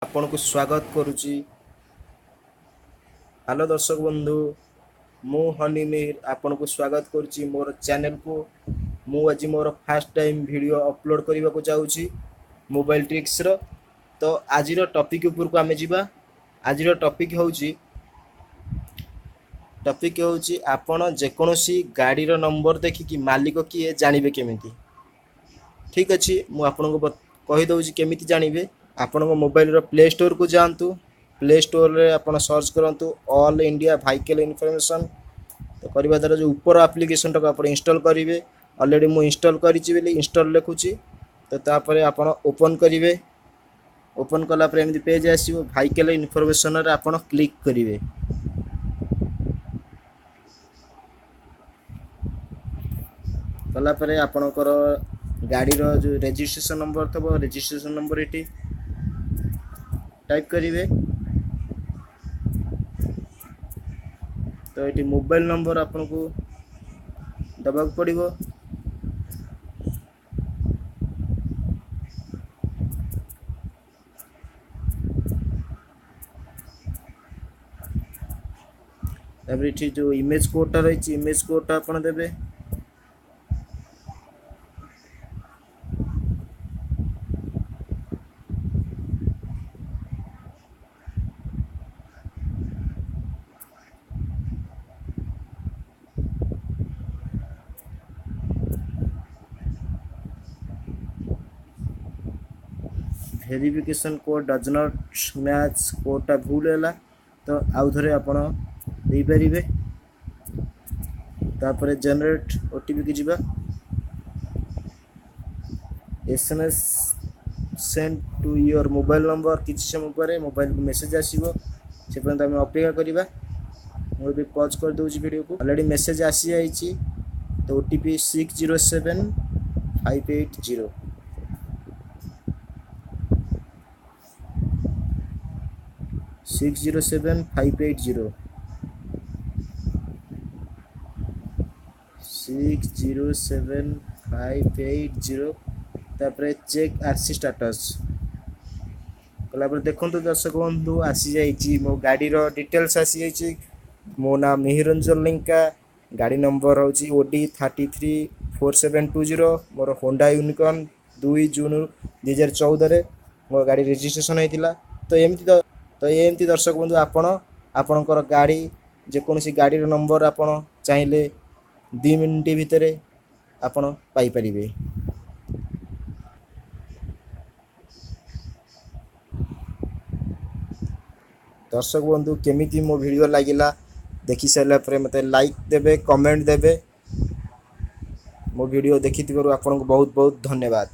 आपन को स्वागत करुच्ची। हेलो दर्शक बंधु, मु हनी मिहिर आपन को स्वागत करुच्ची मोर चैनल को। मु आज more first time video upload करने को जाऊँगी मोबाइल ट्रिक्स रो। तो आज टॉपिक ऊपर को आमे जीवा। आज टॉपिक होची आपन जेकोसी गाड़ी रो नंबर देखिकी मालिक किए जानबे केमिति। ठीक अच्छे, मुझे आपको कहीदे केमी जानवे। आपण मोबाइल रो प्ले स्टोर को जातु। प्ले स्टोर रे आपण सर्च करंतु ऑल इंडिया व्हीकल इन्फॉर्मेशन। तो करबा द्वारा जो ऊपर एप्लिकेशन टाक आप इंस्टॉल करेंगे। ऑलरेडी मु इंस्टॉल करिछि बोली इंस्टॉल लिखुछि। तो तापर आपण ओपन करेंगे। ओपन कला पर एमती पेज आसीबो। व्हीकल इन्फॉर्मेशन रे आपण क्लिक करेंगे। कला पर आपणकर गाड़ी रो जो रजिस्ट्रेशन नंबर थबो रजिस्ट्रेशन नंबर एटी टाइप करेंगे। तो ये मोबाइल नंबर आपन को दबाक पड़ो। ये जो इमेज कोडटा रही इमेज कोडटा आपन देबे। Verification code does not match कोडटा भूल है तो आउ थे आपण दे पारिबे। तापर जनरेट ओटीपी की जीवा। SMS send to your mobile number. किसी समय पर मोबाइल को मेसेज आसीबो। से पर्यंत आम अपेक्षा करवा। मुझे पॉज कर दूसरी वीडियो को। ऑलरेडी मेसेज आसी जाइए। तो ओटीपी 607580 607580 607580। तापर चेक आरसी स्टेटस कला पर देखो दर्शक बंधु आसी जाइए। मो गाड़ी रो डिटेल्स आसी जाइए। मो नाम मिहिरंजन लिंका। गाड़ी नंबर हूँ OD 334720। मोर होंडा यूनिकॉर्न 2 जून 2014 मो गाड़ी रजिस्ट्रेशन होता। तो एमती दर्शक बंधु आपणकर गाड़ी जेकोसी गाड़ी नंबर आपण चाहिए 2 मिनिट भितर आपण पाई परिबे। दर्शक बंधु केमिति मो वीडियो लागिला देखि सारा पर मते लाइक देबे, कमेंट देबे। मो वीडियो देखि आपन को बहुत बहुत धन्यवाद।